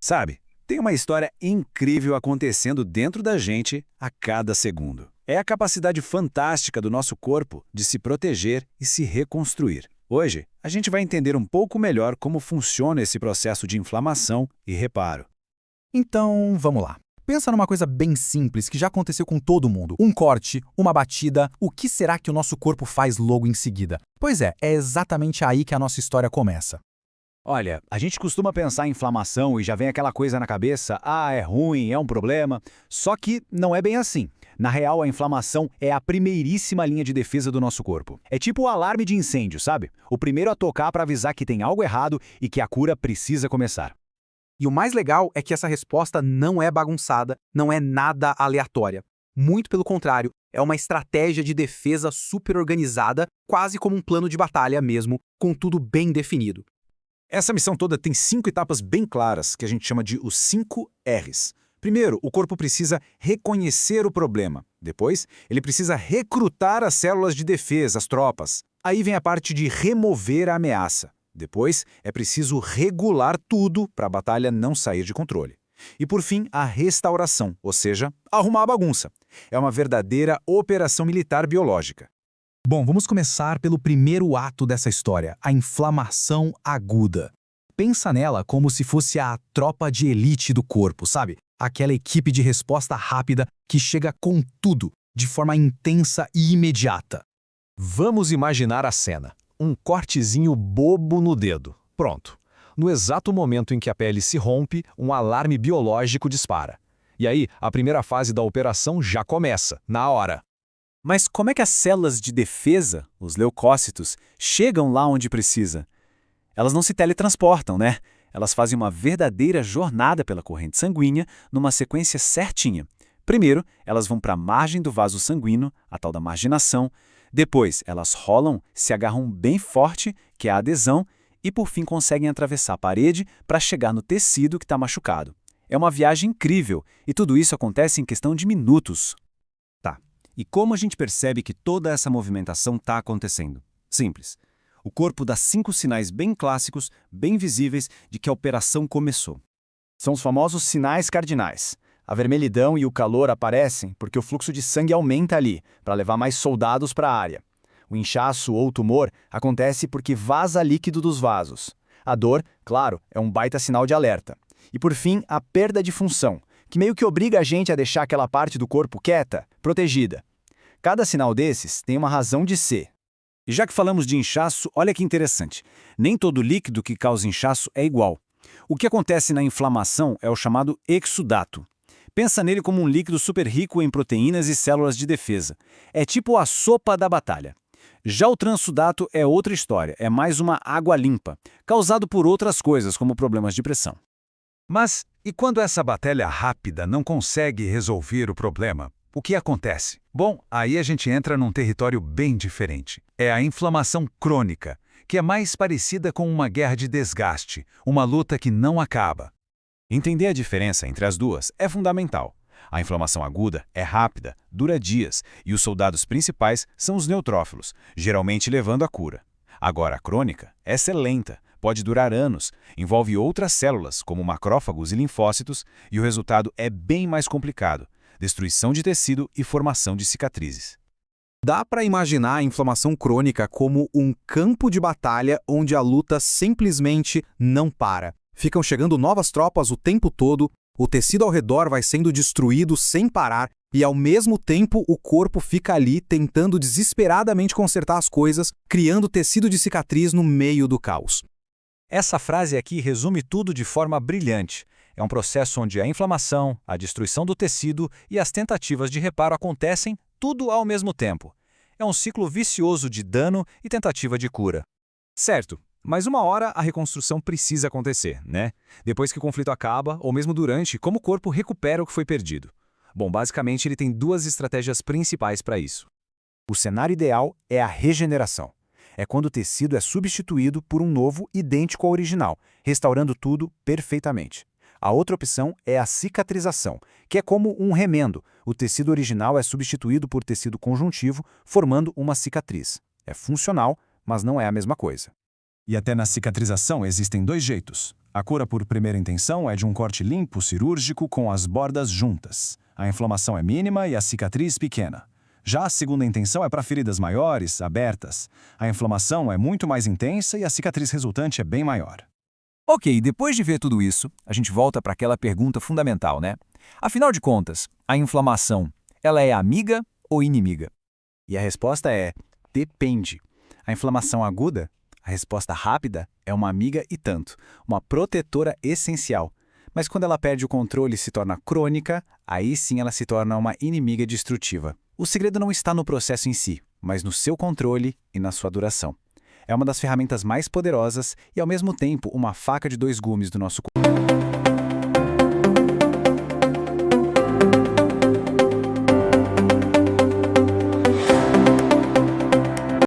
Sabe, tem uma história incrível acontecendo dentro da gente a cada segundo. É a capacidade fantástica do nosso corpo de se proteger e se reconstruir. Hoje, a gente vai entender um pouco melhor como funciona esse processo de inflamação e reparo. Então, vamos lá. Pensa numa coisa bem simples que já aconteceu com todo mundo. Um corte, uma batida, o que será que o nosso corpo faz logo em seguida? Pois é exatamente aí que a nossa história começa. Olha, a gente costuma pensar em inflamação e já vem aquela coisa na cabeça, é ruim, é um problema. Só que não é bem assim. Na real, a inflamação é a primeiríssima linha de defesa do nosso corpo. É tipo o alarme de incêndio, sabe? O primeiro a tocar para avisar que tem algo errado e que a cura precisa começar. E o mais legal é que essa resposta não é bagunçada, não é nada aleatória. Muito pelo contrário, é uma estratégia de defesa super organizada, quase como um plano de batalha mesmo, com tudo bem definido. Essa missão toda tem 5 etapas bem claras, que a gente chama de os 5 R's. Primeiro, o corpo precisa reconhecer o problema. Depois, ele precisa recrutar as células de defesa, as tropas. Aí vem a parte de remover a ameaça. Depois, é preciso regular tudo para a batalha não sair de controle. E por fim, a restauração, ou seja, arrumar a bagunça. É uma verdadeira operação militar biológica. Bom, vamos começar pelo primeiro ato dessa história, a inflamação aguda. Pensa nela como se fosse a tropa de elite do corpo, sabe? Aquela equipe de resposta rápida que chega com tudo, de forma intensa e imediata. Vamos imaginar a cena. Um cortezinho bobo no dedo. Pronto. No exato momento em que a pele se rompe, um alarme biológico dispara. E aí, a primeira fase da operação já começa, na hora. Mas como é que as células de defesa, os leucócitos, chegam lá onde precisa? Elas não se teletransportam, né? Elas fazem uma verdadeira jornada pela corrente sanguínea numa sequência certinha. Primeiro, elas vão para a margem do vaso sanguíneo, a tal da marginação. Depois, elas rolam, se agarram bem forte, que é a adesão, e por fim conseguem atravessar a parede para chegar no tecido que está machucado. É uma viagem incrível, e tudo isso acontece em questão de minutos. E como a gente percebe que toda essa movimentação está acontecendo? Simples. O corpo dá 5 sinais bem clássicos, bem visíveis, de que a operação começou. São os famosos sinais cardinais. A vermelhidão e o calor aparecem porque o fluxo de sangue aumenta ali, para levar mais soldados para a área. O inchaço ou tumor acontece porque vaza líquido dos vasos. A dor, claro, é um baita sinal de alerta. E por fim, a perda de função, que meio que obriga a gente a deixar aquela parte do corpo quieta, protegida. Cada sinal desses tem uma razão de ser. E já que falamos de inchaço, olha que interessante. Nem todo líquido que causa inchaço é igual. O que acontece na inflamação é o chamado exudato. Pensa nele como um líquido super rico em proteínas e células de defesa. É tipo a sopa da batalha. Já o transudato é outra história, é mais uma água limpa, causado por outras coisas, como problemas de pressão. Mas, e quando essa batalha rápida não consegue resolver o problema? O que acontece? Bom, aí a gente entra num território bem diferente. É a inflamação crônica, que é mais parecida com uma guerra de desgaste, uma luta que não acaba. Entender a diferença entre as duas é fundamental. A inflamação aguda é rápida, dura dias, e os soldados principais são os neutrófilos, geralmente levando à cura. Agora, a crônica, essa é lenta, pode durar anos, envolve outras células, como macrófagos e linfócitos, e o resultado é bem mais complicado: destruição de tecido e formação de cicatrizes. Dá para imaginar a inflamação crônica como um campo de batalha onde a luta simplesmente não para. Ficam chegando novas tropas o tempo todo, o tecido ao redor vai sendo destruído sem parar e, ao mesmo tempo, o corpo fica ali tentando desesperadamente consertar as coisas, criando tecido de cicatriz no meio do caos. Essa frase aqui resume tudo de forma brilhante. É um processo onde a inflamação, a destruição do tecido e as tentativas de reparo acontecem tudo ao mesmo tempo. É um ciclo vicioso de dano e tentativa de cura. Certo, mas uma hora a reconstrução precisa acontecer, né? Depois que o conflito acaba, ou mesmo durante, como o corpo recupera o que foi perdido? Bom, basicamente ele tem 2 estratégias principais para isso. O cenário ideal é a regeneração. É quando o tecido é substituído por um novo idêntico ao original, restaurando tudo perfeitamente. A outra opção é a cicatrização, que é como um remendo. O tecido original é substituído por tecido conjuntivo, formando uma cicatriz. É funcional, mas não é a mesma coisa. E até na cicatrização existem 2 jeitos. A cura por primeira intenção é de um corte limpo cirúrgico com as bordas juntas. A inflamação é mínima e a cicatriz pequena. Já a segunda intenção é para feridas maiores, abertas. A inflamação é muito mais intensa e a cicatriz resultante é bem maior. Ok, depois de ver tudo isso, a gente volta para aquela pergunta fundamental, né? Afinal de contas, a inflamação, ela é amiga ou inimiga? E a resposta é: depende. A inflamação aguda, a resposta rápida, é uma amiga e tanto, uma protetora essencial. Mas quando ela perde o controle e se torna crônica, aí sim ela se torna uma inimiga destrutiva. O segredo não está no processo em si, mas no seu controle e na sua duração. É uma das ferramentas mais poderosas e, ao mesmo tempo, uma faca de dois gumes do nosso corpo.